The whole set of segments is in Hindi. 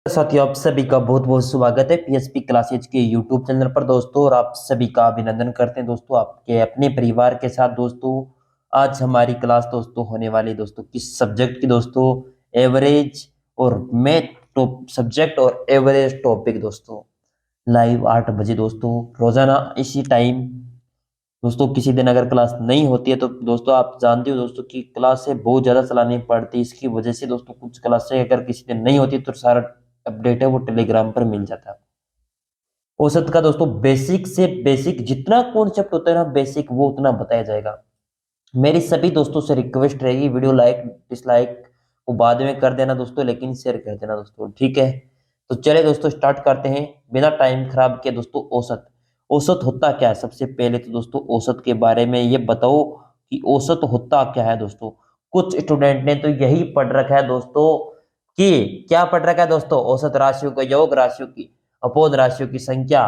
साथियों, आप सभी का बहुत बहुत स्वागत है पीएचपी क्लासेज के यूट्यूब चैनल पर दोस्तों। और आप सभी का अभिनंदन करते हैं दोस्तों आपके अपने परिवार के साथ। दोस्तों आज हमारी क्लास दोस्तों होने वाली दोस्तों किस सब्जेक्ट की दोस्तों? एवरेज और मैथ टॉप सब्जेक्ट और एवरेज टॉपिक दोस्तों। लाइव 8 बजे दोस्तों, रोजाना इसी टाइम दोस्तों। किसी दिन अगर क्लास नहीं होती है तो दोस्तों आप जानते हो दोस्तों कि क्लासें बहुत ज़्यादा चलानी पड़ती है। इसकी वजह से दोस्तों कुछ क्लासें अगर किसी दिन नहीं होती तो सारा अपडेट है वो टेलीग्राम पर मिल जाता है। औसत का दोस्तों बेसिक से बेसिक जितना कॉन्सेप्ट होता है ना बेसिक, वो उतना बताया जाएगा। मेरी सभी दोस्तों से रिक्वेस्ट रहेगी, वीडियो लाइक डिसलाइक वो बाद में कर देना दोस्तों, लेकिन शेयर कर देना दोस्तों, ठीक है? तो चलिए दोस्तों स्टार्ट करते हैं बिना टाइम खराब किए दोस्तों। औसत औसत होता क्या है? सबसे पहले तो दोस्तों औसत के बारे में ये बताओ कि औसत होता क्या है दोस्तों। कुछ स्टूडेंट ने तो यही पढ़ रखा है दोस्तों कि क्या पढ़ रखा है दोस्तों? औसत राशियों का योग, राशियों की अपोध, राशियों की संख्या।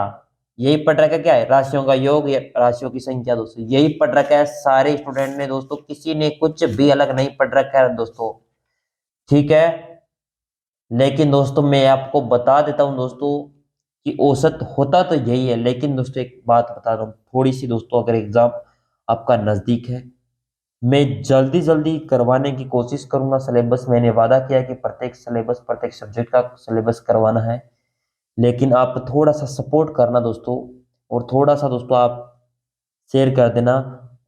यही पढ़ रखा है, क्या है? राशियों का योग या राशियों की संख्या दोस्तों, यही पढ़ रखा है सारे स्टूडेंट ने दोस्तों। किसी ने कुछ भी अलग नहीं पढ़ रखा है दोस्तों, ठीक है? लेकिन दोस्तों मैं आपको बता देता हूं दोस्तों कि औसत होता तो यही है। लेकिन दोस्तों एक बात बता रहा हूं थोड़ी सी दोस्तों, अगर एग्जाम आपका नजदीक है, मैं जल्दी जल्दी करवाने की कोशिश करूंगा। सिलेबस मैंने वादा किया कि प्रत्येक सिलेबस प्रत्येक सब्जेक्ट का सिलेबस करवाना है। लेकिन आप थोड़ा सा सपोर्ट करना दोस्तों, और थोड़ा सा दोस्तों आप शेयर कर देना।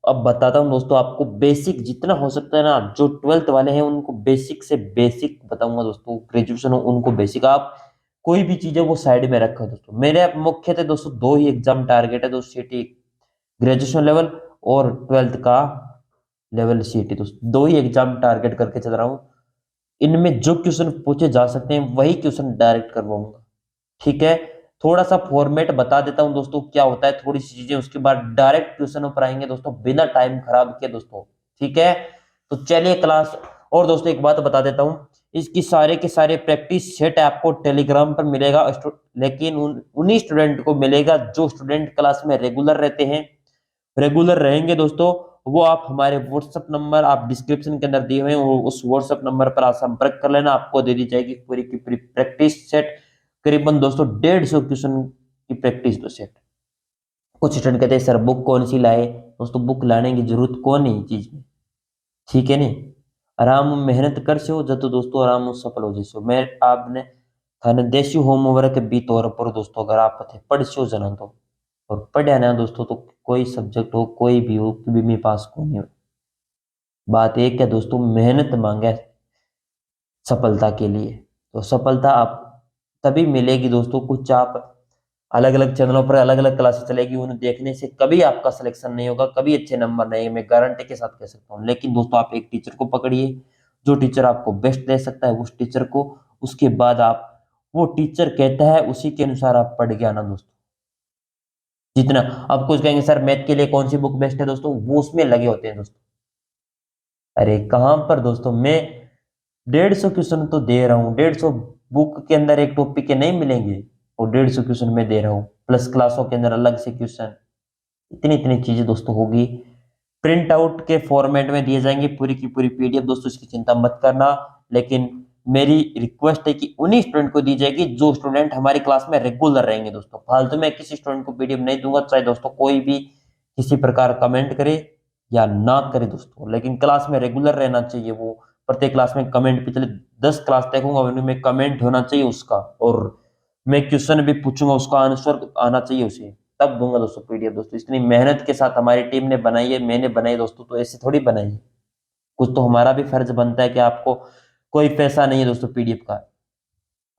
अब बताता हूँ दोस्तों आपको बेसिक जितना हो सकता है ना, जो 12th वाले हैं उनको बेसिक से बेसिक बताऊंगा दोस्तों। ग्रेजुएशन हो उनको बेसिक, आप कोई भी चीज है वो साइड में रखो दोस्तों। मेरे मुख्यतः दोस्तों दो ही एग्जाम टारगेट है दोस्तों, सीटी ग्रेजुएशन लेवल और 12th का लेवल सीटी दोस्तों, दो ही एग्जाम टारगेट करके चल रहा हूँ। इनमें जो क्वेश्चन पूछे जा सकते हैं वही क्वेश्चन डायरेक्ट करवाऊंगा, ठीक है? थोड़ा सा फॉर्मेट बता देता हूं दोस्तों क्या होता है, थोड़ी सी चीजें, उसके बाद डायरेक्ट क्वेश्चन पर आएंगे दोस्तों बिना टाइम खराब किए दोस्तों, ठीक है? तो चलिए क्लास। और दोस्तों एक बात बता देता हूं, इसकी सारे के सारे प्रैक्टिस सेट आपको टेलीग्राम पर मिलेगा। लेकिन उन्हीं स्टूडेंट को मिलेगा जो स्टूडेंट क्लास में रेगुलर रहते हैं, रेगुलर रहेंगे दोस्तों। वो आप हमारे व्हाट्सएप नंबर आप डिस्क्रिप्शन के अंदर दिए हुए हैं, उस व्हाट्सएप नंबर पर आप संपर्क कर लेना। आपको दे दी जाएगी पूरी की पूरी प्रैक्टिस सेट, करीबन दोस्तों 150 क्वेश्चन की प्रैक्टिस तो सेट। कुछ स्टूडेंट कहते हैं सर बुक कौन सी लाए? दोस्तों बुक लाने की जरूरत कौन है चीज में, ठीक है नहीं? आराम मेहनत कर सो जब दोस्तों आराम सफल हो जैसो। मैं आपने थाने देसी होमवर्क भी तौर पर दोस्तों अगर आप थे पढ़ सो जना तो, और पढ़िया ना दोस्तों तो कोई सब्जेक्ट हो कोई भी हो कभी भी पास को नहीं हो। बात एक है दोस्तों, मेहनत मांगे सफलता के लिए। तो सफलता आप तभी मिलेगी दोस्तों, कुछ आप अलग अलग चैनलों पर अलग अलग क्लासेस चलेगी, उन्हें देखने से कभी आपका सिलेक्शन नहीं होगा, कभी अच्छे नंबर नहीं, मैं गारंटी के साथ कह सकता हूँ। लेकिन दोस्तों आप एक टीचर को पकड़िए, जो टीचर आपको बेस्ट दे सकता है उस टीचर को, उसके बाद आप वो टीचर कहता है उसी के अनुसार आप पढ़ के आना दोस्तों। जितना आप कुछ कहेंगे सर मैथ के लिए कौन सी बुक बेस्ट है दोस्तों, वो उसमें लगे होते हैं दोस्तों। अरे कहां पर दोस्तों, मैं 150 क्वेश्चन तो दे रहा हूँ, 150 बुक के अंदर एक टॉपिक के नहीं मिलेंगे, और 150 क्वेश्चन मैं दे रहा हूँ, प्लस क्लासों के अंदर अलग से क्वेश्चन। इतनी इतनी चीजें दोस्तों होगी, प्रिंट आउट के फॉर्मेट में दिए जाएंगे पूरी की पूरी पीडीएफ दोस्तों, इसकी चिंता मत करना। लेकिन मेरी रिक्वेस्ट है कि उन्हीं स्टूडेंट को दी जाएगी जो स्टूडेंट हमारी क्लास में रेगुलर रहेंगे दोस्तों। फालतू में किसी स्टूडेंट को पीडीएफ नहीं दूंगा, चाहे दोस्तों कोई भी किसी प्रकार कमेंट करे या ना करे दोस्तों, लेकिन क्लास में रेगुलर रहना चाहिए वो। प्रत्येक क्लास में कमेंट, पिछले 10 क्लास देखूंगा उनमें कमेंट होना चाहिए उसका, और मैं क्वेश्चन भी पूछूंगा उसका आंसर आना चाहिए उसे, तब दूंगा दोस्तों पीडीएफ दोस्तों। इतनी मेहनत के साथ हमारी टीम ने बनाई है, मैंने बनाई दोस्तों, तो ऐसे थोड़ी बनाई है। कुछ तो हमारा भी फर्ज बनता है कि आपको, कोई पैसा नहीं है दोस्तों पीडीएफ का,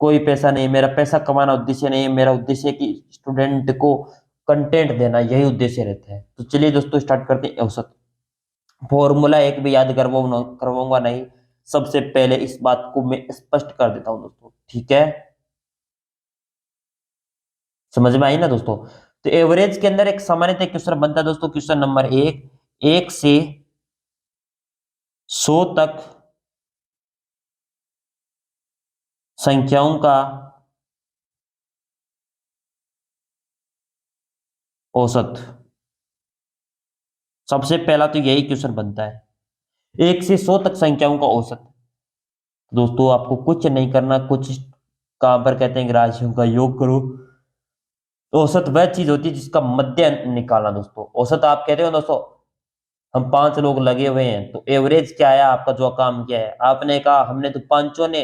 कोई पैसा नहीं है, मेरा पैसा कमाना उद्देश्य नहीं है, मेरा उद्देश्य है कि स्टूडेंट को कंटेंट देना, यही उद्देश्य रहता है। तो चलिए दोस्तों स्टार्ट करते हैं औसत। फॉर्मूला एक भी याद करवाऊंगा नहीं, सबसे पहले इस बात को मैं स्पष्ट कर देता हूं दोस्तों, ठीक है? समझ में आई ना दोस्तों? तो एवरेज के अंदर एक सामान्यतः क्वेश्चन बनता है दोस्तों, क्वेश्चन नंबर एक, 1 से 100 तक संख्याओं का औसत। सबसे पहला तो यही क्वेश्चन बनता है, 1 से 100 तक संख्याओं का औसत। दोस्तों आपको कुछ नहीं करना, कुछ कहां पर कहते हैं कि राशियों का योग करो। तो औसत वह चीज होती है जिसका मध्य निकालना दोस्तों। औसत आप कहते हो दोस्तों, हम 5 लोग लगे हुए हैं तो एवरेज क्या है आपका, जो काम क्या है। आपने कहा हमने तो पांचों ने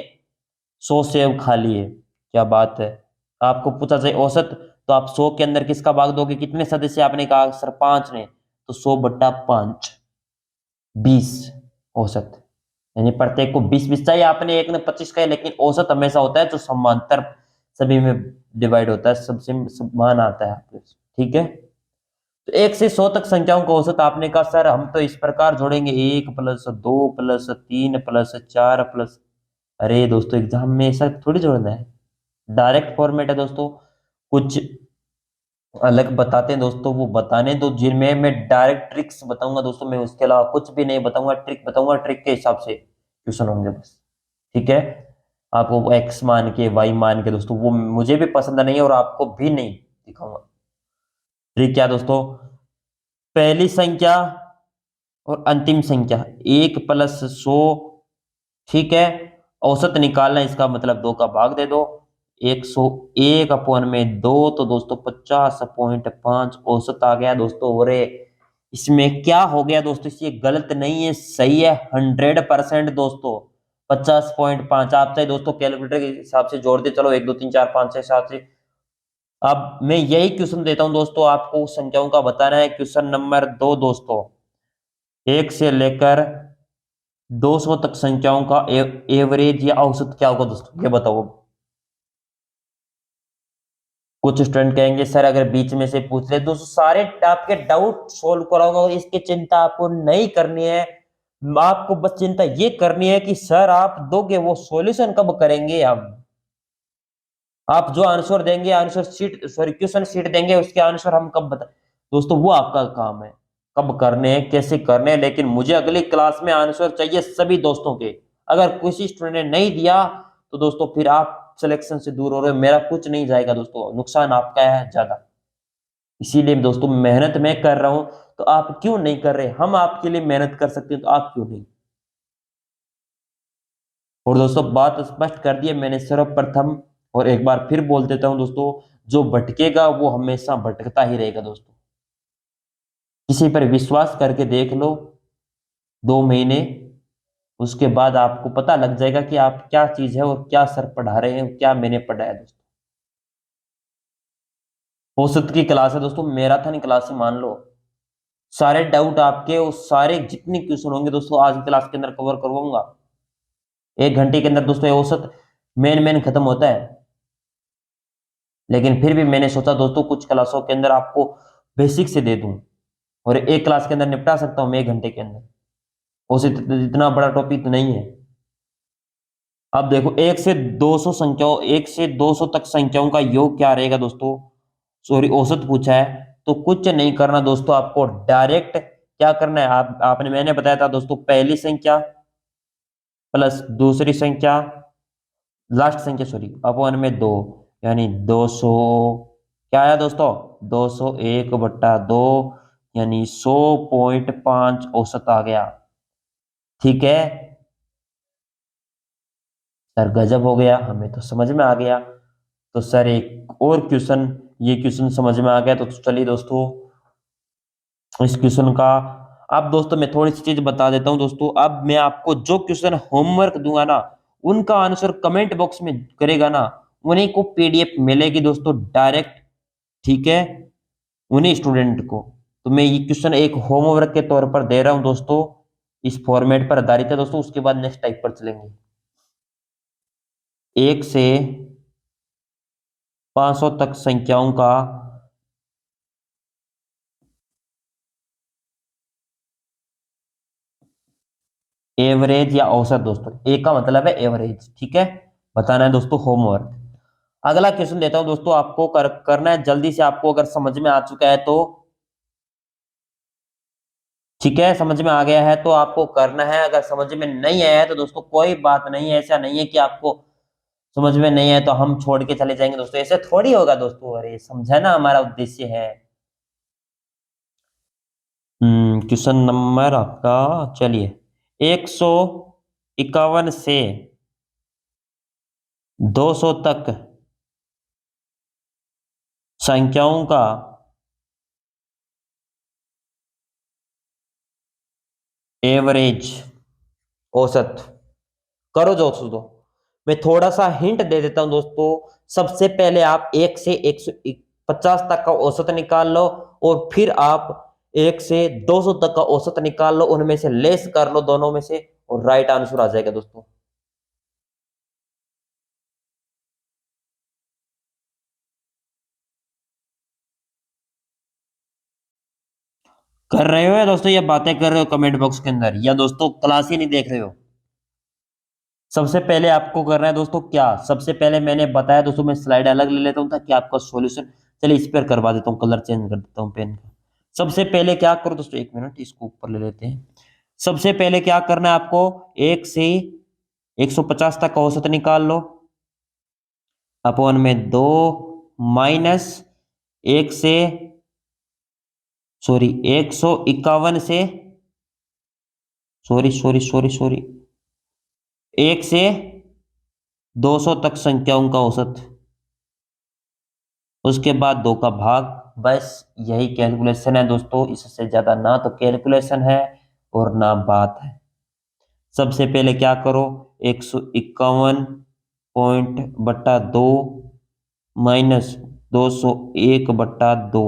100 सेब खा लिए, क्या बात है। आपको पूछा जाए औसत, तो आप 100 के अंदर किसका भाग दोगे, कितने सदस्य। आपने कहा सर 5 ने, तो 100/5, 20 औसत। यानी प्रत्येक को 20 20 चाहिए, आपने एक ने 25 का है, लेकिन औसत हमेशा होता है जो समांतर सभी में डिवाइड होता है, सबसे समान आता है। ठीक है, तो 1 से 100 तक संख्याओं का औसत आपने कहा सर हम तो इस प्रकार जोड़ेंगे, 1+2+3+4+। अरे दोस्तों एग्जाम में ऐसा थोड़ी जोड़ना है, डायरेक्ट फॉर्मेट है दोस्तों। कुछ अलग बताते हैं दोस्तों, वो बताने दो जिनमें मैं डायरेक्ट ट्रिक्स बताऊंगा दोस्तों। मैं उसके अलावा कुछ भी नहीं बताऊंगा, ट्रिक बताऊंगा, ट्रिक के हिसाब से क्वेश्चन होंगे बस। ठीक है, आपको एक्स मान के वाई मान के दोस्तों, वो मुझे भी पसंद नहीं है और आपको भी नहीं दिखाऊंगा। ट्रिक क्या दोस्तों, पहली संख्या और अंतिम संख्या 1+100, ठीक है। औसत निकालना, इसका मतलब 2 का भाग दे दो। 101/2, तो दोस्तों 50.5 औसत आ गया दोस्तों। और इसमें क्या हो गया दोस्तों, ये गलत नहीं है, सही है 100% दोस्तों। 50.5 आप चाहे दोस्तों कैलकुलेटर के हिसाब से जोड़ दे, चलो 1 2 3 4 5 6 7 से। अब मैं यही क्वेश्चन देता हूं दोस्तों, आपको संख्याओं का बताना है। क्वेश्चन नंबर 2 दोस्तों, 1 से लेकर 200 तक संख्याओं का एवरेज या औसत क्या होगा दोस्तों, ये बताओ। कुछ स्टूडेंट कहेंगे सर अगर बीच में से पूछ ले, दोस्तों सारे आपके डाउट सोल्व कराऊंगा और इसकी चिंता आपको नहीं करनी है। आपको बस चिंता ये करनी है कि सर आप दोगे, वो सॉल्यूशन कब करेंगे हम। आप जो आंसर देंगे, answer sheet sorry question sheet देंगे, उसके आंसर हम कब बता दोस्तों, वो आपका काम है कब करने हैं कैसे करने हैं। लेकिन मुझे अगली क्लास में आंसर चाहिए सभी दोस्तों के। अगर किसी स्टूडेंट ने नहीं दिया तो दोस्तों फिर आप सिलेक्शन से दूर हो रहे हो, मेरा कुछ नहीं जाएगा दोस्तों, नुकसान आपका है ज्यादा। इसीलिए दोस्तों मेहनत मैं कर रहा हूं, तो आप क्यों नहीं कर रहे। हम आपके लिए मेहनत कर सकते हैं तो आप क्यों नहीं। और दोस्तों बात स्पष्ट कर दी है मैंने सर्वप्रथम, और एक बार फिर बोल देता हूं दोस्तों, जो भटकेगा वो हमेशा भटकता ही रहेगा दोस्तों। किसी पर विश्वास करके देख लो 2 महीने, उसके बाद आपको पता लग जाएगा कि आप क्या चीज है और क्या सर पढ़ा रहे हैं, क्या मैंने पढ़ाया दोस्तों। औसत की क्लास है दोस्तों, मैराथन क्लास है मान लो। सारे डाउट आपके, उस सारे जितने क्वेश्चन होंगे दोस्तों आज की क्लास के अंदर कवर करवाऊंगा। 1 घंटे के अंदर दोस्तों ये औसत मेन मेन खत्म होता है। लेकिन फिर भी मैंने सोचा दोस्तों कुछ क्लासों के अंदर आपको बेसिक से दे दूं, और एक क्लास के अंदर निपटा सकता हूं मैं 1 घंटे के अंदर। औसत इतना बड़ा टॉपिक तो नहीं है। अब देखो 1 से 200 संख्याओं, 1 से 200 तक संख्याओं का योग क्या रहेगा दोस्तों, सॉरी औसत पूछा है। तो कुछ नहीं करना दोस्तों, आपको डायरेक्ट क्या करना है, आपने मैंने बताया था दोस्तों, पहली संख्या प्लस दूसरी संख्या, लास्ट संख्या सॉरी, अपॉन में 2, यानी 200। क्या आया दोस्तों, 201/2, यानी 100.5 औसत आ गया। ठीक है सर, गजब हो गया, हमें तो समझ में आ गया। तो सर एक और क्वेश्चन, ये क्वेश्चन समझ में आ गया तो चलिए दोस्तों इस क्वेश्चन का, अब दोस्तों मैं थोड़ी सी चीज बता देता हूं दोस्तों। अब मैं आपको जो क्वेश्चन होमवर्क दूंगा ना, उनका आंसर कमेंट बॉक्स में करेगा ना, उन्हीं को पीडीएफ मिलेगी दोस्तों डायरेक्ट। ठीक है, उन्हीं स्टूडेंट को। तो मैं ये क्वेश्चन एक होमवर्क के तौर पर दे रहा हूं दोस्तों, इस फॉर्मेट पर आधारित है दोस्तों। उसके बाद नेक्स्ट टाइप पर चलेंगे। 1 से 500 तक संख्याओं का एवरेज या औसत दोस्तों, ए का मतलब है एवरेज। ठीक है, बताना है दोस्तों होमवर्क। अगला क्वेश्चन देता हूं दोस्तों, आपको करना है जल्दी से। आपको अगर समझ में आ चुका है तो ठीक है, समझ में आ गया है तो आपको करना है। अगर समझ में नहीं आया है तो दोस्तों कोई बात नहीं है, ऐसा नहीं है कि आपको समझ में नहीं है तो हम छोड़ के चले जाएंगे दोस्तों, ऐसे थोड़ी होगा दोस्तों। अरे समझा ना, हमारा उद्देश्य है। क्वेश्चन नंबर आपका, चलिए 151 से 200 तक संख्याओं का एवरेज, औसत। करो दोस्तों, मैं थोड़ा सा हिंट दे देता हूं दोस्तों। सबसे पहले आप 1 से 150 तक का औसत निकाल लो, और फिर आप 1 से 200 तक का औसत निकाल लो, उनमें से लेस कर लो दोनों में से, और राइट आंसर आ जाएगा दोस्तों। कर रहे हो या दोस्तों ये बातें कर रहे हो कमेंट बॉक्स के अंदर, या दोस्तों क्लास ही नहीं देख रहे हो? सबसे पहले आपको करना है दोस्तों क्या, सबसे पहले मैंने बताया दोस्तों, मैं स्लाइड अलग ले लेता हूं ताकि आपका सॉल्यूशन, चलिए इस पर करवा देता हूँ, कलर चेंज कर देता हूँ पेन का। सबसे पहले क्या करो दोस्तों, एक मिनट इसको ऊपर ले लेते हैं। सबसे पहले क्या करना है आपको, 1 से 150 तक का औसत निकाल लो, अपॉन में 2, माइनस 1 से, सॉरी 151 से, सॉरी सॉरी सॉरी सॉरी 1 से 200 तक संख्याओं का औसत, उसके बाद 2 का भाग। बस यही कैलकुलेशन है दोस्तों, इससे ज्यादा ना तो कैलकुलेशन है और ना बात है। सबसे पहले क्या करो, 151 बट्टा 2 माइनस 201 बट्टा 2,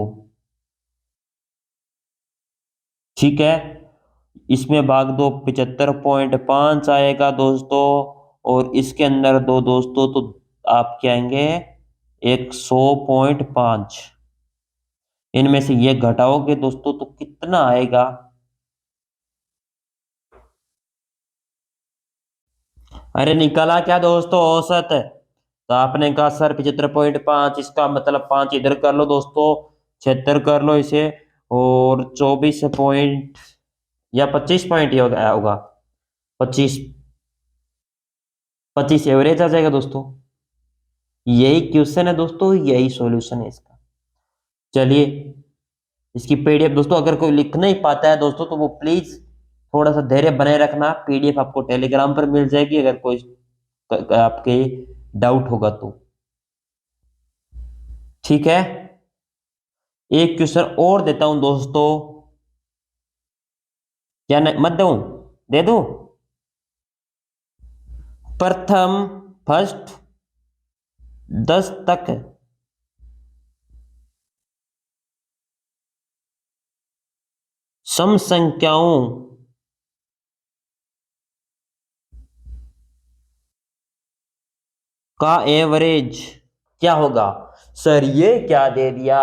ठीक है। इसमें भाग दो, 75.5 आएगा दोस्तों, और इसके अंदर दो दोस्तों, तो आप क्या आएंगे, 100.5। इनमें से ये घटाओगे दोस्तों तो कितना आएगा, अरे निकला क्या दोस्तों औसत? तो आपने कहा सर 75.5, इसका मतलब 5 इधर कर लो दोस्तों, 76 कर लो इसे, और 24 पॉइंट या 25 पॉइंट ही होगा, 25, 25 एवरेज आ जाएगा दोस्तों। यही क्वेश्चन है दोस्तों, यही सॉल्यूशन है इसका। चलिए, इसकी पीडीएफ दोस्तों, अगर कोई लिख नहीं पाता है दोस्तों तो वो प्लीज थोड़ा सा धैर्य बनाए रखना, पीडीएफ आपको टेलीग्राम पर मिल जाएगी, अगर कोई आपके डाउट होगा तो, ठीक है। एक क्वेश्चन और देता हूं दोस्तों, क्या नहीं, मत दूं, दे दूं? प्रथम, फर्स्ट 10 तक सम संख्याओं का एवरेज क्या होगा? सर ये क्या दे दिया,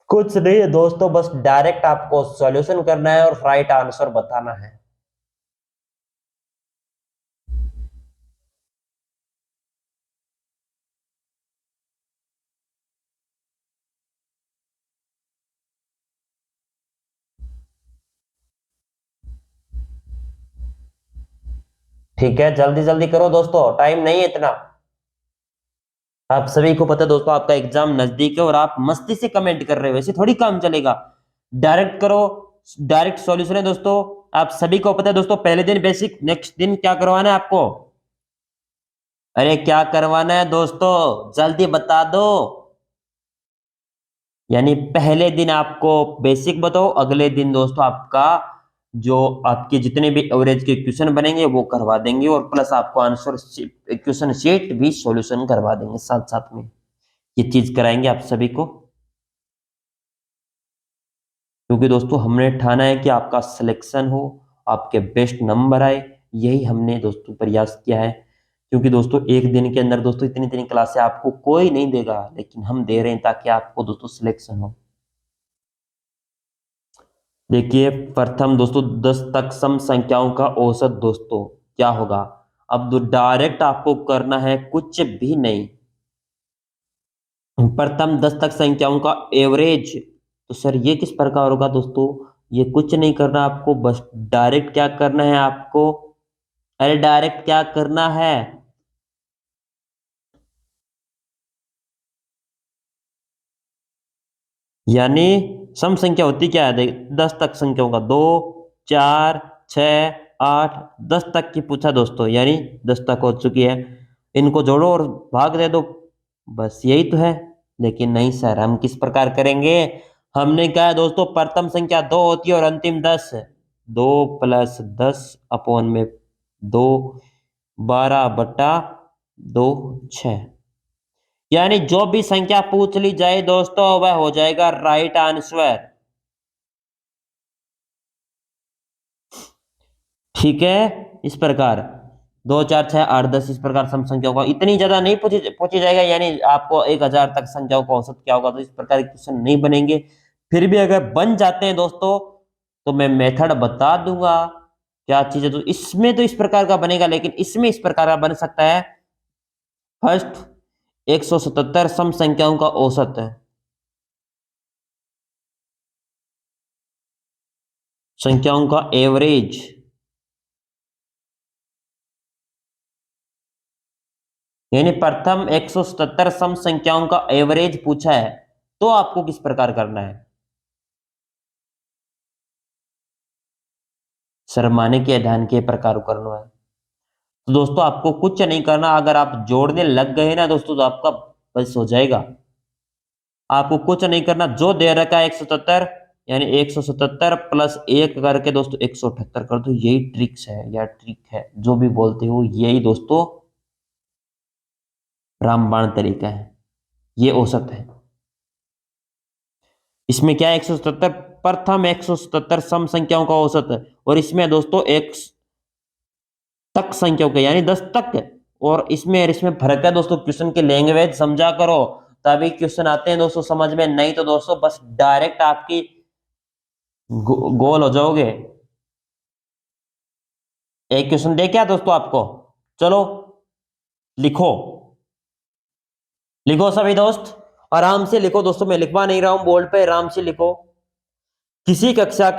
कुछ नहीं है दोस्तों, बस डायरेक्ट आपको सॉल्यूशन करना है और राइट आंसर बताना है। ठीक है, जल्दी जल्दी करो दोस्तों, टाइम नहीं है इतना। आप सभी को पता है दोस्तों, आपका एग्जाम नजदीक है और आप मस्ती से कमेंट कर रहे हो, ऐसे थोड़ी काम चलेगा। डायरेक्ट करो, डायरेक्ट सॉल्यूशन है दोस्तों। आप सभी को पता है दोस्तों, पहले दिन बेसिक, नेक्स्ट दिन क्या करवाना है आपको? अरे क्या करवाना है दोस्तों, जल्दी बता दो। यानी पहले दिन आपको बेसिक बताओ, अगले दिन दोस्तों आपका जो आपके जितने भी एवरेज के क्वेश्चन बनेंगे वो करवा देंगे, और प्लस आपको आंसर क्वेश्चन शीट भी सॉल्यूशन करवा देंगे साथ साथ में। ये चीज कराएंगे आप सभी को, क्योंकि दोस्तों हमने ठाना है कि आपका सिलेक्शन हो, आपके बेस्ट नंबर आए, यही हमने दोस्तों प्रयास किया है। क्योंकि दोस्तों एक दिन के अंदर दोस्तों इतनी इतनी क्लासें आपको कोई नहीं देगा, लेकिन हम दे रहे हैं ताकि आपको दोस्तों सिलेक्शन हो। देखिए, प्रथम दोस्तों 10 तक सम संख्याओं का औसत दोस्तों क्या होगा? अब तो डायरेक्ट आपको करना है, कुछ भी नहीं। प्रथम 10 तक संख्याओं का एवरेज, तो सर ये किस प्रकार होगा दोस्तों? ये कुछ नहीं करना आपको, बस डायरेक्ट क्या करना है आपको, अरे डायरेक्ट क्या करना है, यानी सम संख्या होती क्या है, 10 तक संख्याओं का, 2, 4, 6, 8, 10 तक की पूछा दोस्तों, यानी 10 तक हो चुकी है। इनको जोड़ो और भाग दे दो, बस यही तो है। लेकिन नहीं सर, हम किस प्रकार करेंगे? हमने कहा है दोस्तों, प्रथम संख्या 2 होती है और अंतिम 10। 2 + 10 अपॉन में 2, 12/2, 6। यानी जो भी संख्या पूछ ली जाए दोस्तों, वह हो जाएगा राइट आंसर। ठीक है, इस प्रकार 2, 4, 6, 8, 10 इस प्रकार सम संख्याओं का इतनी ज्यादा नहीं पूछी जाएगा, यानी आपको 1000 तक संख्याओं का औसत क्या होगा, तो इस प्रकार के क्वेश्चन नहीं बनेंगे। फिर भी अगर बन जाते हैं दोस्तों, तो मैं मेथड बता दूंगा क्या चीज है। तो इसमें तो इस प्रकार का बनेगा, लेकिन इसमें इस प्रकार का बन सकता है। फर्स्ट, 177 सम संख्याओं का औसत है, संख्याओं का एवरेज। यानी प्रथम 177 सम संख्याओं का एवरेज पूछा है, तो आपको किस प्रकार करना है? सरमाने के अध्ययन के प्रकार करना है। तो दोस्तों आपको कुछ नहीं करना, अगर आप जोड़ने लग गए ना दोस्तों, तो आपका बस हो जाएगा। आपको कुछ नहीं करना, जो दे रखा है 177, यानी 177 + 1 करके दोस्तों 178 कर दो। यही ट्रिक्स है या ट्रिक है, जो भी बोलते हो, यही दोस्तों रामबाण तरीका है, ये औसत है। इसमें क्या है, 177 प्रथम 177 सम संख्याओं का औसत है, और इसमें दोस्तों एक तक संख्याओं का, यानी 10 तक। और इसमें फर्क है दोस्तों, क्वेश्चन की लैंग्वेज समझा करो, तभी क्वेश्चन आते हैं दोस्तों समझ में। नहीं तो दोस्तों बस डायरेक्ट आपकी गोल हो जाओगे। एक क्वेश्चन दे क्या दोस्तों आपको, चलो लिखो। लिखो सभी दोस्त, आराम से लिखो दोस्तों, मैं लिखवा नहीं रहा हूं बोर्ड पे, आराम से लिखो। किसी कक्षा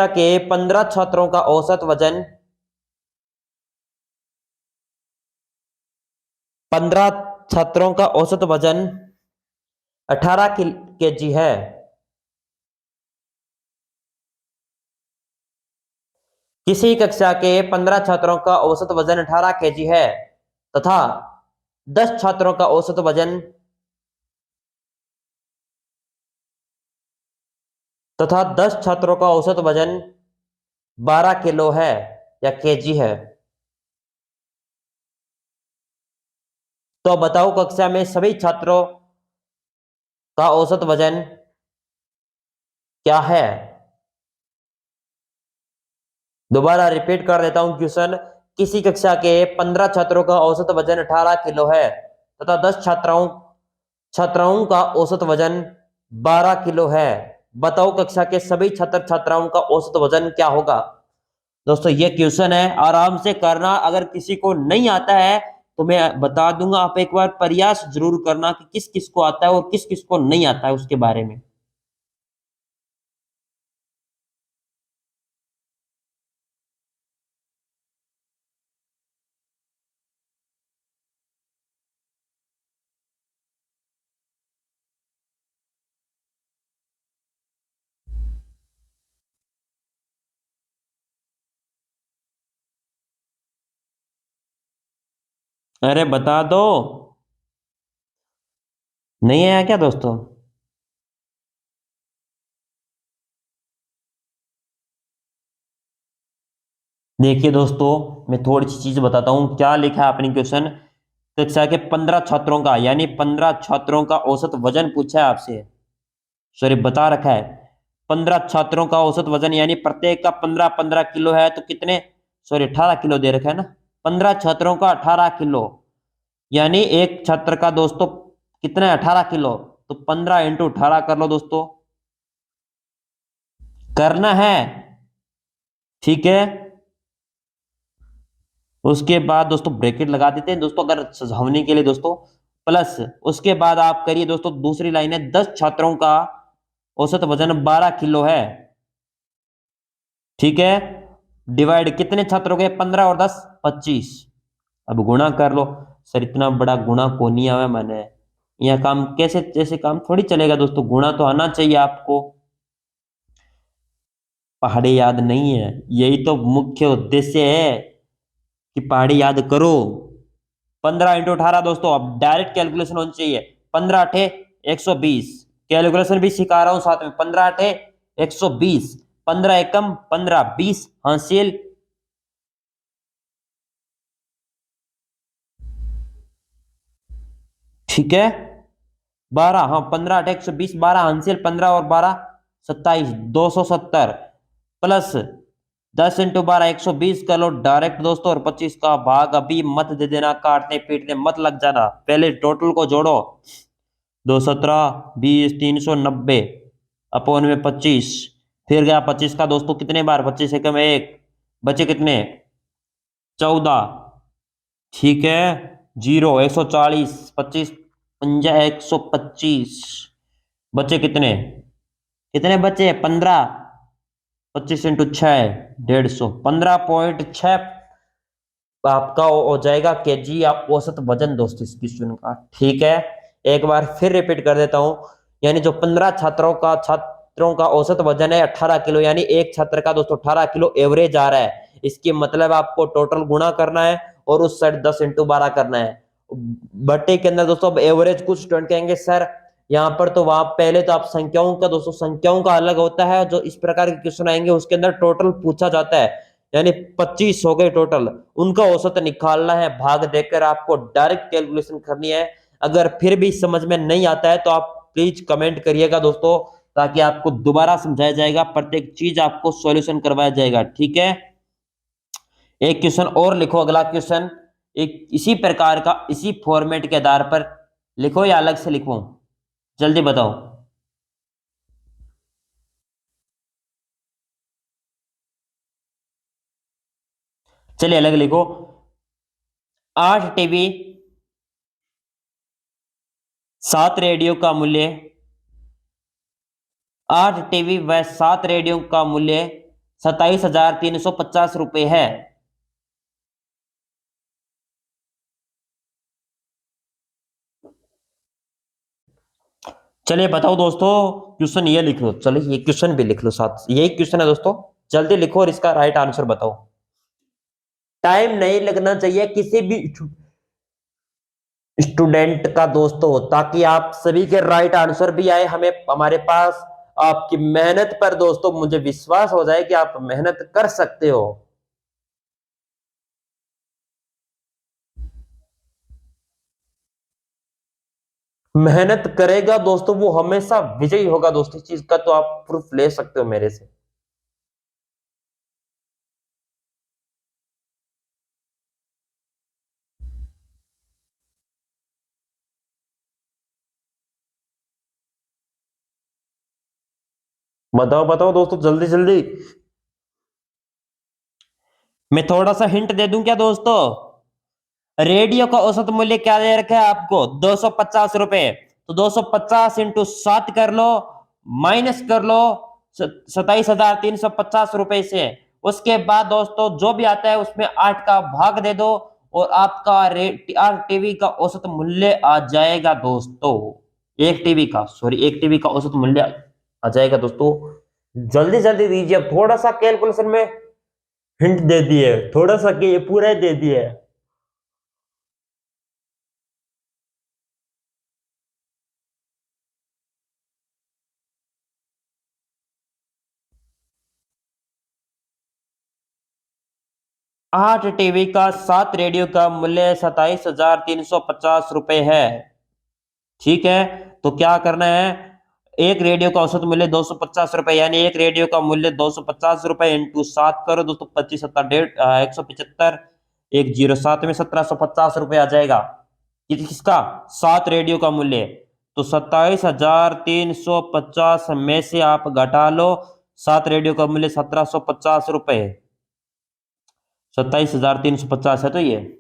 के 15 छात्रों का औसत वजन 15 छात्रों का औसत वजन 18 केजी है। किसी कक्षा के 15 छात्रों का औसत वजन 18 केजी है, तथा 10 छात्रों का औसत वजन तथा 10 छात्रों का औसत वजन 12 किलो है या केजी है। तो बताओ कक्षा में सभी छात्रों का औसत वजन क्या है? दोबारा रिपीट कर देता हूं क्वेश्चन। किसी कक्षा के 15 छात्रों का औसत वजन 18 किलो है, तथा 10 छात्राओं का औसत वजन 12 किलो है। बताओ कक्षा के सभी छात्र छात्राओं का औसत वजन क्या होगा? दोस्तों ये क्वेश्चन है, आराम से करना। अगर किसी को नहीं आता है तो मैं बता दूंगा, आप एक बार प्रयास जरूर करना कि किस किस को आता है और किस किस को नहीं आता है उसके बारे में। अरे बता दो, नहीं आया क्या दोस्तों? देखिए दोस्तों, मैं थोड़ी सी चीज बताता हूँ क्या लिखा है अपनी क्वेश्चन। कक्षा के 15 छात्रों का, यानी 15 छात्रों का औसत वजन पूछा है आपसे। सॉरी, बता रखा है 15 छात्रों का औसत वजन, यानी प्रत्येक का 15-15 किलो है, तो कितने, सॉरी 18 किलो दे रखा है ना। 15 छात्रों का 18 किलो, यानी एक छात्र का दोस्तों कितना है, 18 किलो। तो 15 × 18 कर लो दोस्तों, करना है। ठीक है, उसके बाद दोस्तों ब्रैकेट लगा देते हैं दोस्तों, अगर समझाने के लिए दोस्तों। प्लस उसके बाद आप करिए दोस्तों, दूसरी लाइन है 10 छात्रों का औसत वजन 12 किलो है। ठीक है, डिवाइड कितने छात्रों के, 15 और 10 25। अब गुणा कर लो। सर इतना बड़ा गुणा को नहीं आया मैंने, यह काम कैसे, जैसे काम थोड़ी चलेगा दोस्तों, गुणा तो आना चाहिए आपको। पहाड़ी याद नहीं है, यही तो मुख्य उद्देश्य है कि पहाड़ी याद करो। 15 × 18 दोस्तों, अब डायरेक्ट कैलकुलेशन होनी चाहिए। 15 × 8 = 120। कैलकुलेशन भी सिखा रहा हूं साथ में। 15 × 8 = 120। 15 एकम 15 20 हासिल। ठीक है, 12, हाँ 15 × 8 = 120, 12 हासिल, 15 और 12 = 27, 270 प्लस 10 × 12 120 कर लो डायरेक्ट दोस्तों। और 25 का भाग अभी मत दे देना, काटने पीटने मत लग जाना, पहले टोटल को जोड़ो। 217 20 390 अपॉन में 25, फिर गया 25 का दोस्तों कितने बार, 25 एकम 1, बचे कितने 14। ठीक है, 0 140, 25 पंजा 125, बचे कितने, कितने बचे 15, 25 × 6 150, 15.6 आपका हो जाएगा केजी आप औसत वजन दोस्तों इस क्वेश्चन का। ठीक है, एक बार फिर रिपीट कर देता हूं। यानी जो 15 छात्रों का औसत वजन है 18 किलो, यानी एक छात्र का दोस्तों 18 किलो एवरेज आ रहा है। इसके मतलब आपको टोटल गुणा करना है और उस साइड 10 × 12 करना है। बट्टे के अंदर दोस्तों अब एवरेज कुछ स्टूडेंट कहेंगे सर यहाँ पर तो वहां पहले तो आप संख्याओं का दोस्तों संख्याओं का अलग होता है, जो इस प्रकार के क्वेश्चन आएंगे उसके अंदर टोटल पूछा जाता है। यानी 25 हो गए टोटल, उनका औसत निकालना है, भाग देकर आपको डायरेक्ट कैलकुलेशन करनी है। अगर फिर भी समझ में नहीं आता है तो आप प्लीज कमेंट करिएगा दोस्तों, ताकि आपको दोबारा समझाया जाएगा, प्रत्येक चीज आपको सॉल्यूशन करवाया जाएगा। ठीक है, एक क्वेश्चन और लिखो, अगला क्वेश्चन एक इसी प्रकार का, इसी फॉर्मेट के आधार पर लिखो या अलग से लिखो, जल्दी बताओ। चलिए अलग लिखो। 8 टीवी 7 रेडियो का मूल्य, 8 टीवी व 7 रेडियो का मूल्य 27,350 रुपये है। चलिए बताओ दोस्तों, क्वेश्चन ये लिख लो, चलिए ये क्वेश्चन भी लिख लो साथ, यही क्वेश्चन है दोस्तों, जल्दी लिखो और इसका राइट आंसर बताओ। टाइम नहीं लगना चाहिए किसी भी स्टूडेंट का दोस्तों, ताकि आप सभी के राइट आंसर भी आए हमें, हमारे पास आपकी मेहनत पर दोस्तों मुझे विश्वास हो जाए कि आप मेहनत कर सकते हो। मेहनत करेगा दोस्तों वो हमेशा विजयी होगा दोस्तों, इस चीज का तो आप प्रूफ ले सकते हो मेरे से। बताओ बताओ दोस्तों, जल्दी जल्दी। मैं थोड़ा सा हिंट दे दूं क्या दोस्तों? रेडियो का औसत मूल्य क्या दे रखा है आपको, 250 रुपए। तो 250 × 7 कर लो, माइनस कर लो 27,350 रुपए से। उसके बाद दोस्तों जो भी आता है उसमें 8 का भाग दे दो और आपका टीवी का औसत मूल्य आ जाएगा दोस्तों। एक टीवी का, सॉरी, एक टीवी का औसत मूल्य आ जाएगा दोस्तों। जल्दी जल्दी दीजिए, अब थोड़ा सा कैलकुलेशन में हिंट दे दिए, थोड़ा सा कि ये पूरा दे दिए। 8 टीवी का 7 रेडियो का मूल्य 27,350 रुपए है। ठीक है, तो क्या करना है, एक रेडियो का औसत मूल्य 250 रुपए, यानी एक रेडियो का मूल्य 250 रुपए इंटू 7 करो दोस्तों, 25 7 175, 107 में 1,750 रुपए आ जाएगा। ये किसका, 7 रेडियो का मूल्य। तो 27,350 में से आप घटा लो 7 रेडियो का मूल्य 1,750 रुपए, 27,350 है। तो ये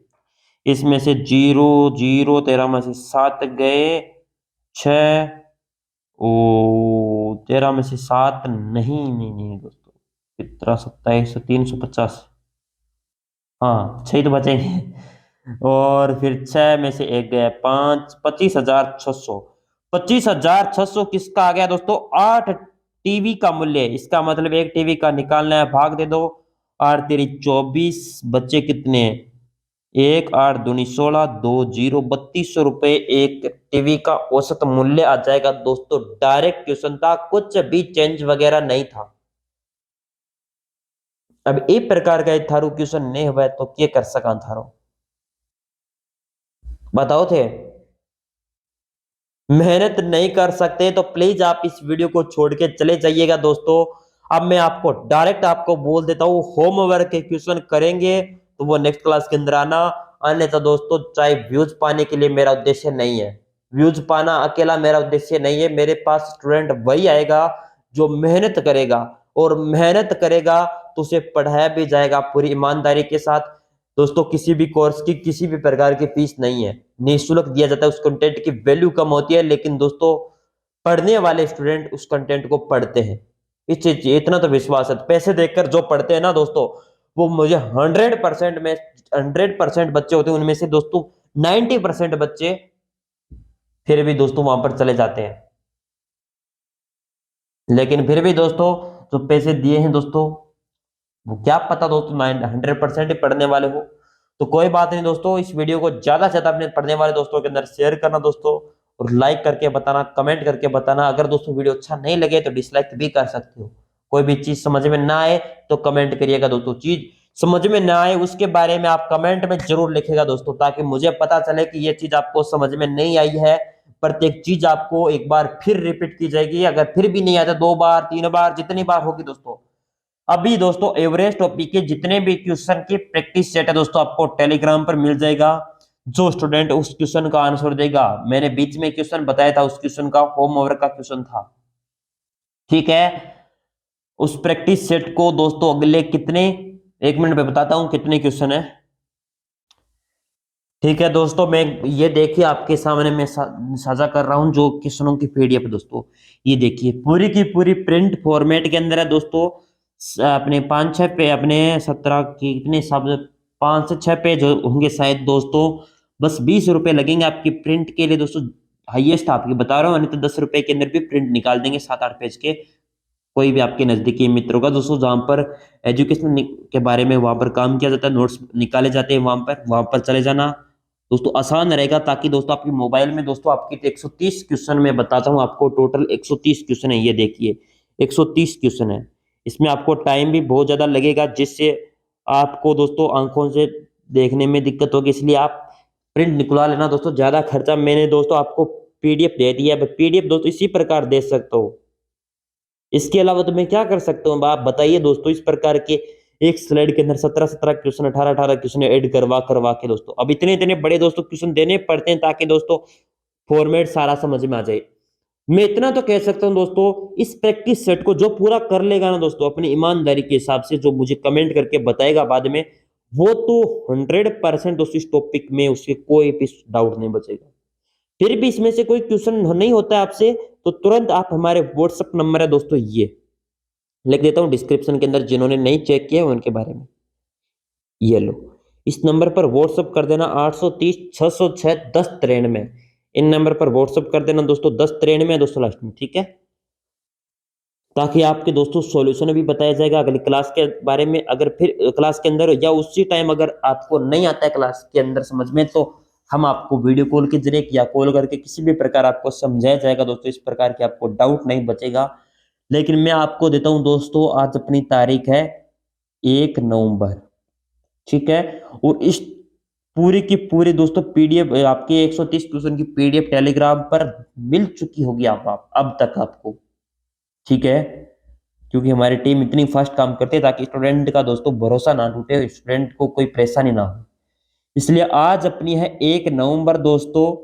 इसमें से 0 0 13 में से 7 गए, 6, ओ 13 में से 7 नहीं नहीं नहीं दोस्तों, कितना, 27,350, हाँ 6 तो बचेंगे। और फिर 6 में से एक गया, 5, 25,600, 25,600 किसका आ गया दोस्तों, 8 टीवी का मूल्य है। इसका मतलब एक टीवी का निकालना है, भाग दे दो, 8×3 = 24, बच्चे कितने हैं, 1×8 = 16, 2×0 = 3200 रुपए एक टीवी का औसत मूल्य आ जाएगा दोस्तों। डायरेक्ट क्वेश्चन था, कुछ भी चेंज वगैरह नहीं था। अब एक प्रकार का थारो क्वेश्चन नहीं हुआ तो क्या कर सका थारो, बताओ थे। मेहनत नहीं कर सकते तो प्लीज आप इस वीडियो को छोड़ के चले जाइएगा दोस्तों। अब मैं आपको डायरेक्ट आपको बोल देता हूँ, होमवर्क के क्वेश्चन करेंगे तो वो नेक्स्ट क्लास के अंदर आना। अन्यथा दोस्तों, चाहे व्यूज पाने के लिए मेरा उद्देश्य नहीं है, व्यूज पाना अकेला मेरा उद्देश्य नहीं है। मेरे पास स्टूडेंट वही आएगा जो मेहनत करेगा, और मेहनत करेगा तो उसे पढ़ाया भी जाएगा पूरी ईमानदारी के साथ। दोस्तों, किसी भी कोर्स की किसी भी प्रकार की फीस नहीं है, निःशुल्क दिया जाता है। उस कंटेंट की वैल्यू कम होती है, लेकिन दोस्तों पढ़ने वाले स्टूडेंट उस कंटेंट को पढ़ते हैं। इस चीज इतना तो विश्वास है। पैसे देकर जो पढ़ते हैं ना दोस्तों, वो मुझे 100% में 100% बच्चे होते हैं, उनमें से दोस्तों 90% बच्चे फिर भी दोस्तों वहां पर चले जाते हैं। लेकिन फिर भी दोस्तों, जो पैसे दिए हैं दोस्तों, वो क्या पता दोस्तों 100% ही पढ़ने वाले हो। तो कोई बात नहीं दोस्तों, इस वीडियो को ज्यादा से ज्यादा अपने पढ़ने वाले दोस्तों के अंदर शेयर करना दोस्तों, और लाइक करके बताना, कमेंट करके बताना। अगर दोस्तों वीडियो अच्छा नहीं लगे तो डिसलाइक भी कर सकते हो। कोई भी चीज समझ में ना आए तो कमेंट करिएगा दोस्तों। चीज समझ में ना आए उसके बारे में आप कमेंट में जरूर लिखेगा दोस्तों, ताकि मुझे पता चले कि ये चीज आपको समझ में नहीं आई है। प्रत्येक चीज आपको एक बार फिर रिपीट की जाएगी। अगर फिर भी नहीं आता, 2 बार 3 बार जितनी बार होगी दोस्तों। अभी दोस्तों एवरेस्ट टॉपिक के जितने भी क्वेश्चन की प्रैक्टिस सेट है दोस्तों, आपको टेलीग्राम पर मिल जाएगा। जो स्टूडेंट उस क्वेश्चन का आंसर देगा, मैंने बीच में क्वेश्चन बताया था, उस क्वेश्चन का होमवर्क का क्वेश्चन था, ठीक है। उस प्रैक्टिस सेट को दोस्तों अगले कितने 1 मिनट में बताता हूं कितने क्वेश्चन है, ठीक है दोस्तों। मैं ये देखिए आपके सामने मैं साझा कर रहा हूं जो क्वेश्चनों की पीडीएफ दोस्तों। ये देखिए पूरी की पूरी प्रिंट फॉर्मेट के अंदर है दोस्तों। अपने 5-6 पे अपने 17 की कितने सब 5 से 6 पेज होंगे शायद दोस्तों। बस 20 रुपए लगेंगे आपकी प्रिंट के लिए दोस्तों। हाईएस्ट आपकी बता रहा हूँ, नहीं तो 10 रुपए के अंदर भी प्रिंट निकाल देंगे 7-8 पेज के। कोई भी आपके नजदीकी मित्र होगा दोस्तों जहां पर एजुकेशन के बारे में वहां पर काम किया जाता है, नोट्स निकाले जाते हैं, वहां पर चले जाना दोस्तों, आसान रहेगा। ताकि दोस्तों आपकी मोबाइल में दोस्तों आपकी 130 क्वेश्चन मैं बताता हूँ आपको, टोटल 130 क्वेश्चन है। ये देखिए 130 क्वेश्चन है। इसमें आपको टाइम भी बहुत ज्यादा लगेगा, जिससे आपको दोस्तों आंखों से देखने में दिक्कत होगी। इसलिए आप प्रिंट निकलवा लेना दोस्तों, ज्यादा खर्चा मैंने दोस्तों आपको पीडीएफ दे दिया है। पीडीएफ दोस्तों इसी प्रकार दे सकता हूँ। इसके अलावा तो मैं क्या कर सकता हूँ, आप बताइए दोस्तों। इस प्रकार के एक स्लाइड के अंदर 17-17 क्वेश्चन, 18-18 क्वेश्चन ऐड करवा करवा के दोस्तों, अब इतने इतने बड़े दोस्तों क्वेश्चन देने पड़ते हैं, ताकि दोस्तों फॉर्मेट सारा समझ में आ जाए। मैं इतना तो कह सकता हूं दोस्तों, इस प्रैक्टिस सेट को जो पूरा कर लेगा ना दोस्तों अपनी ईमानदारी के हिसाब से, जो मुझे कमेंट करके बताएगा बाद में, वो तो 100% दोस्तों इस टॉपिक में उसके कोई भी डाउट नहीं बचेगा। फिर भी इसमें से कोई क्वेश्चन नहीं होता है आपसे, तो तुरंत आप हमारे व्हाट्सएप नंबर है दोस्तों, ये लिख देता हूं डिस्क्रिप्शन के अंदर, जिन्होंने नहीं चेक किया उनके बारे में। ये लो, इस नंबर पर व्हाट्सएप कर देना 830-606-1093। इन नंबर पर व्हाट्सएप कर देना दोस्तों, 1093 दोस्तों लास्ट में, ठीक है। ताकि आपके दोस्तों सॉल्यूशन भी बताया जाएगा अगली क्लास के बारे में। अगर फिर क्लास के अंदर या उसी टाइम अगर आपको नहीं आता है क्लास के अंदर समझ में, तो हम आपको वीडियो कॉल के जरिए या कॉल करके किसी भी प्रकार आपको समझाया जाएगा दोस्तों। इस प्रकार के आपको डाउट नहीं बचेगा। लेकिन मैं आपको देता हूं दोस्तों, आज अपनी तारीख है 1 नवंबर, ठीक है। और इस पूरी की पूरी दोस्तों पीडीएफ आपके 130 क्वेश्चन की पीडीएफ टेलीग्राम पर मिल चुकी होगी आप अब तक आपको, ठीक है। क्योंकि हमारी टीम इतनी फास्ट काम करती है ताकि स्टूडेंट का दोस्तों भरोसा ना टूटे, स्टूडेंट को कोई परेशानी ना हो। इसलिए आज अपनी है 1 नवंबर दोस्तों,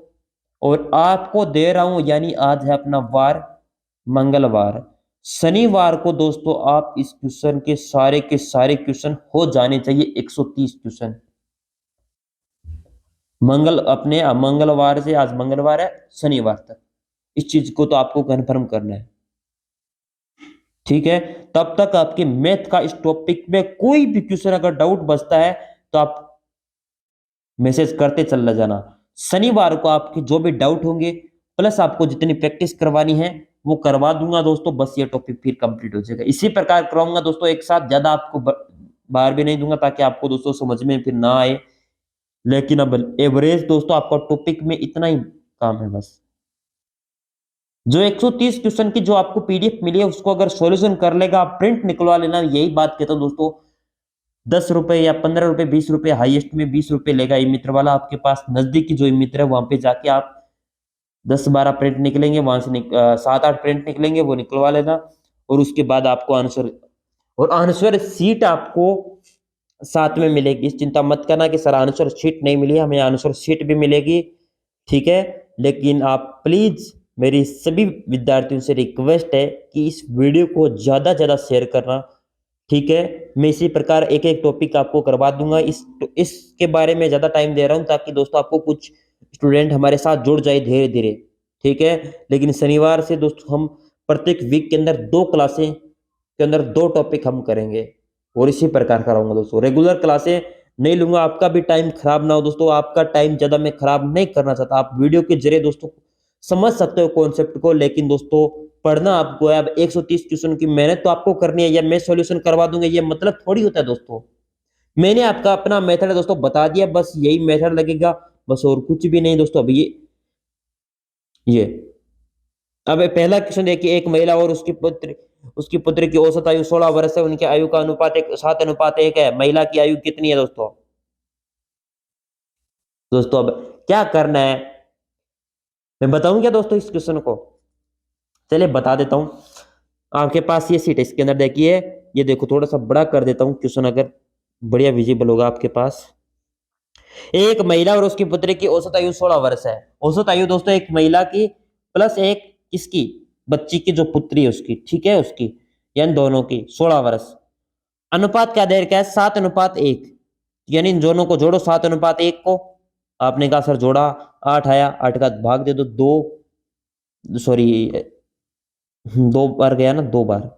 और आपको दे रहा हूं, यानी आज है अपना वार मंगलवार। शनिवार को दोस्तों आप इस क्वेश्चन के सारे क्वेश्चन हो जाने चाहिए 130 क्वेश्चन। मंगलवार से, आज मंगलवार है, शनिवार तक इस चीज को तो आपको कंफर्म करना है, ठीक है। तब तक आपके मैथ का इस टॉपिक में कोई भी क्वेश्चन अगर डाउट बचता है तो आप मैसेज करते चला जाना। शनिवार को आपके जो भी डाउट होंगे, प्लस आपको जितनी प्रैक्टिस करवानी है, वो करवा दूंगा दोस्तों, बस ये टॉपिक फिर कंप्लीट हो जाएगा। इसी प्रकार कराऊंगा दोस्तों एक साथ, ज्यादा आपको बार भी नहीं दूंगा ताकि आपको दोस्तों समझ में फिर ना आए। लेकिन अब एवरेज दोस्तों आपका टॉपिक में इतना ही काम है बस। जो 130 क्वेश्चन की जो आपको पीडीएफ मिली है उसको अगर सॉल्यूशन कर लेगा, आप प्रिंट निकलवा लेना, यही बात कहता हूं दोस्तों। 10 रुपए या 15 रुपए, 20 रुपए, हाईएस्ट में 20 रुपए लेगा ई मित्र वाला। आपके पास नजदीक की जो ई मित्र है वहां पे जाके आप 10-12 प्रिंट निकलेंगे वहां से 7-8 प्रिंट निकलेंगे, वो निकलवा लेना। और उसके बाद आपको आंसर, और आंसर सीट आपको साथ में मिलेगी। चिंता मत करना कि सर आंसर शीट नहीं मिली, हमें आंसर शीट भी मिलेगी, ठीक है। लेकिन आप प्लीज, मेरी सभी विद्यार्थियों से रिक्वेस्ट है कि इस वीडियो को ज्यादा ज्यादा शेयर करना, ठीक है। मैं इसी प्रकार एक एक टॉपिक आपको करवा दूंगा। इसके बारे में ज्यादा टाइम दे रहा हूं ताकि दोस्तों आपको कुछ स्टूडेंट हमारे साथ जुड़ जाए धीरे धीरे, ठीक है। लेकिन शनिवार से दोस्तों हम प्रत्येक वीक के अंदर 2 क्लासें के अंदर 2 टॉपिक हम करेंगे, और इसी प्रकार कराऊंगा दोस्तों। रेगुलर क्लासें नहीं लूंगा, आपका भी टाइम खराब ना हो दोस्तों। आपका टाइम ज्यादा मैं खराब नहीं करना चाहता। आप वीडियो के जरिए दोस्तों समझ सकते हो कॉन्सेप्ट को, लेकिन दोस्तों पढ़ना आपको है। अब 130 क्वेश्चन की मेहनत तो आपको करनी है, या मैं सॉल्यूशन करवा दूंगा ये मतलब थोड़ी होता है दोस्तों। मैंने आपका अपना मेथड है दोस्तों बता दिया, बस यही मेथड लगेगा, बस और कुछ भी नहीं दोस्तों। अब ये अब पहला क्वेश्चन देखिए, एक महिला और उसकी पुत्र की औसत आयु 16 वर्ष है, उनकी आयु का अनुपात 7:1 है। महिला की आयु कितनी है दोस्तों? दोस्तों अब क्या करना है, मैं बताऊं क्या दोस्तों इस क्वेश्चन को? चलिए बता देता हूं। आपके पास ये सीट है, इसके अंदर देखिए, ये देखो थोड़ा सा बड़ा कर देता हूं क्वेश्चन, अगर बढ़िया विजिबल होगा आपके पास। एक महिला और उसकी पुत्री की औसत आयु 16 वर्ष है। औसत आयु दोस्तों एक महिला की प्लस एक इसकी बच्ची की जो पुत्री है उसकी, ठीक है, उसकी यानी दोनों की 16 वर्ष। अनुपात क्या दे रखा है? 7:1। यानी इन दोनों को जोड़ो 7:1 को। आपने कहा सर जोड़ा 8 आया, 8 का भाग दे दो 2, सॉरी 2 बार गया ना, 2 बार।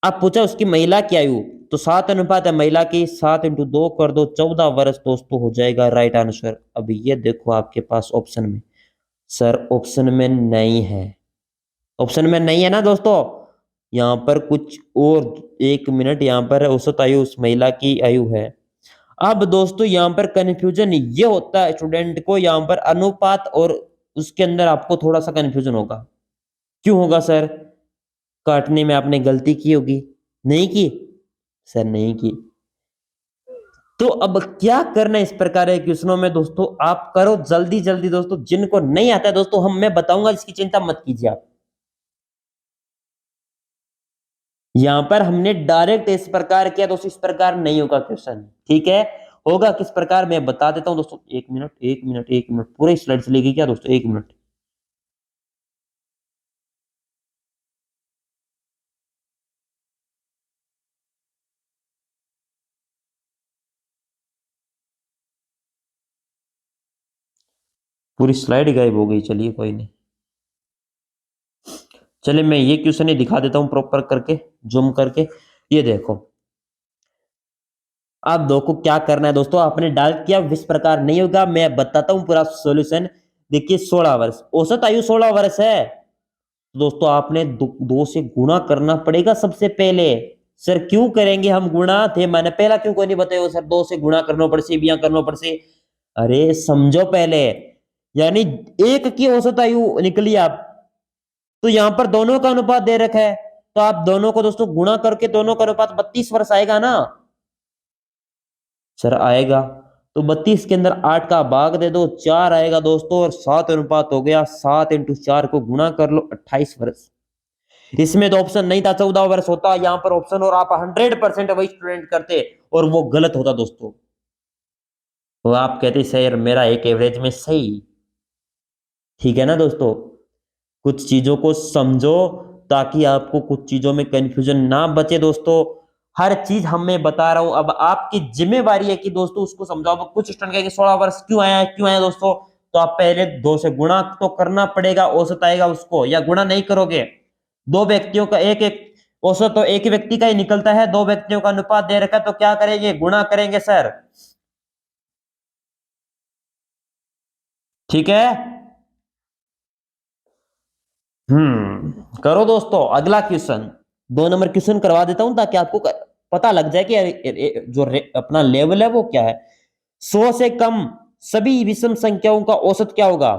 अब पूछा उसकी महिला की आयु, तो 7 अनुपात है महिला की, 7 × 2 कर दो 14 वर्ष दोस्तों हो जाएगा राइट आंसर। अब ये देखो आपके पास ऑप्शन में, सर ऑप्शन में नहीं है, ऑप्शन में नहीं है ना दोस्तों। यहाँ पर कुछ और, 1 मिनट, यहाँ पर औसत आयु उस महिला की आयु है। अब दोस्तों यहाँ पर कंफ्यूजन ये होता है स्टूडेंट को, यहाँ पर अनुपात और उसके अंदर आपको थोड़ा सा कंफ्यूजन होगा। क्यों होगा सर? काटने में आपने गलती की होगी, नहीं की? सर नहीं की। तो अब क्या करना है इस प्रकार के क्वेश्चनों में दोस्तों, आप करो जल्दी जल्दी दोस्तों। जिनको नहीं आता है दोस्तों, मैं बताऊंगा, इसकी चिंता मत कीजिए आप। यहां पर हमने डायरेक्ट इस प्रकार किया दोस्तों, इस प्रकार नहीं होगा क्वेश्चन, ठीक है। होगा किस प्रकार मैं बता देता हूं दोस्तों। 1 मिनट, 1 मिनट, 1 मिनट, पूरे स्लाइड चलेगी क्या दोस्तों? 1 मिनट। पूरी स्लाइड गायब हो गई, चलिए कोई नहीं। चलिए मैं ये क्वेश्चन ही दिखा देता हूं प्रॉपर करके, जूम करके। ये देखो, आप दो को क्या करना है दोस्तों, आपने डाल किया इस प्रकार नहीं होगा, मैं बताता हूं पूरा सॉल्यूशन। देखिए 16 वर्ष, औसत आयु 16 वर्ष है, तो दोस्तों आपने 2 से गुणा करना पड़ेगा सबसे पहले। सर क्यों करेंगे हम गुणा? थे मैंने पहला क्यों कोई नहीं बताया सर? 2 से गुणा करना पड़से, बिया करना पड़से। अरे समझो पहले, यानी एक की औसत आयु निकली आप, तो यहां पर दोनों का अनुपात दे रखा है, तो आप दोनों को दोस्तों गुणा करके दोनों का अनुपात 32 वर्ष आएगा ना सर? आएगा। तो 32 के अंदर 8 का भाग दे दो, 4 आएगा दोस्तों, और 7 अनुपात हो गया। 7 × 4 को गुणा कर लो, 28 वर्ष। इसमें तो ऑप्शन नहीं था, 14 वर्ष होता यहाँ पर ऑप्शन, और आप 100% वही स्टूडेंट करते, और वो गलत होता दोस्तों। तो आप कहते सर मेरा एक एवरेज में सही, ठीक है ना दोस्तों। कुछ चीजों को समझो ताकि आपको कुछ चीजों में कंफ्यूजन ना बचे दोस्तों। हर चीज हम मैं बता रहा हूं, अब आपकी जिम्मेवारी है कि दोस्तों उसको समझाओ। अब कुछ स्टूडेंट कहेंगे 16 वर्ष क्यों आया, क्यों आया दोस्तों? तो आप पहले 2 से गुणा तो करना पड़ेगा, औसत आएगा उसको, या गुणा नहीं करोगे? 2 व्यक्तियों का एक एक औसत तो एक ही व्यक्ति का ही निकलता है, 2 व्यक्तियों का अनुपात दे रखा है, तो क्या करेंगे? गुणा करेंगे सर, ठीक है। करो दोस्तों अगला क्वेश्चन। 2 नंबर क्वेश्चन करवा देता हूं ताकि आपको पता लग जाए कि अपना लेवल है वो क्या है। 100 से कम सभी विषम संख्याओं का औसत क्या होगा?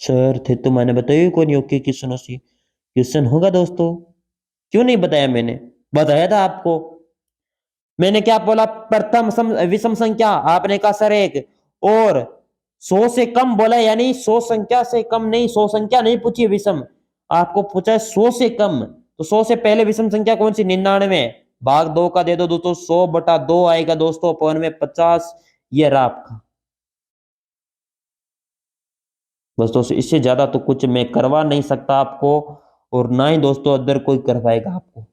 सर थे तो मैंने बताया कौन ओके क्वेश्चन सी क्वेश्चन होगा दोस्तों। क्यों नहीं बताया? मैंने बताया था आपको। मैंने क्या बोला? प्रथम विषम संख्या आपने कहा सर एक, और 100 से कम बोला, यानी 100 संख्या से कम नहीं, 100 संख्या नहीं पूछी विषम, आपको पूछा है 100 से कम। तो 100 से पहले विषम संख्या कौन सी? 99 भाग 2 का दे दो दोस्तों, 100/2 आएगा दोस्तों, अपॉन में 50। ये रहा आपका। बस दोस्तों इससे ज्यादा तो कुछ मैं करवा नहीं सकता आपको, और ना ही दोस्तों अदर कोई करवाएगा आपको।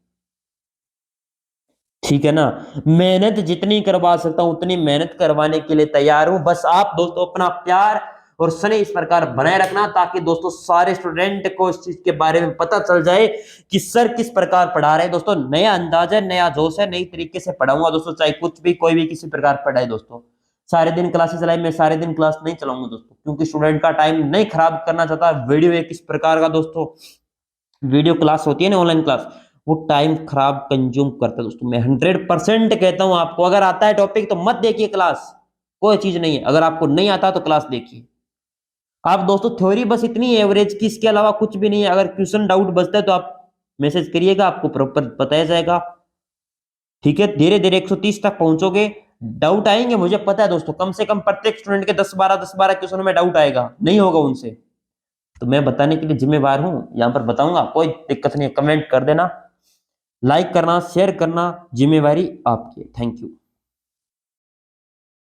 ठीक है ना? मेहनत जितनी करवा सकता हूं उतनी मेहनत करवाने के लिए तैयार हूं। बस आप दोस्तों अपना प्यार और स्नेह इस प्रकार बनाए रखना, ताकि दोस्तों सारे स्टूडेंट को इस चीज के बारे में पता चल जाए कि सर किस प्रकार पढ़ा रहे हैं। दोस्तों नया अंदाज है, नया जोश है, नई तरीके से पढ़ाऊंगा दोस्तों, चाहे कुछ भी कोई भी किसी प्रकार पढ़ाए दोस्तों। सारे दिन क्लासेस चलाए, मैं सारे दिन क्लास नहीं चलाऊंगा दोस्तों, क्योंकि स्टूडेंट का टाइम नहीं खराब करना चाहता। वीडियो एक इस प्रकार का दोस्तों, वीडियो क्लास होती है ना, ऑनलाइन क्लास, वो टाइम खराब कंज्यूम करता है दोस्तों। मैं 100% कहता हूं आपको, अगर आता है टॉपिक तो मत देखिए क्लास, कोई चीज नहीं है। अगर आपको नहीं आता तो क्लास देखिए। आप दोस्तों थ्योरी बस इतनी एवरेज की, इसके अलावा कुछ भी नहीं है। अगर क्वेश्चन डाउट बचता है तो आप मैसेज करिएगा, आपको प्रॉपर बताया जाएगा। ठीक है, धीरे धीरे 130 तक पहुंचोगे। डाउट आएंगे, मुझे पता है दोस्तों, कम से कम प्रत्येक स्टूडेंट के 10-12 क्वेश्चन में डाउट आएगा, नहीं होगा उनसे। तो मैं बताने के लिए जिम्मेवार हूं, यहां पर बताऊंगा, कोई दिक्कत नहीं है। कमेंट कर देना, लाइक करना, शेयर करना, जिम्मेवारी आपकी। Thank you.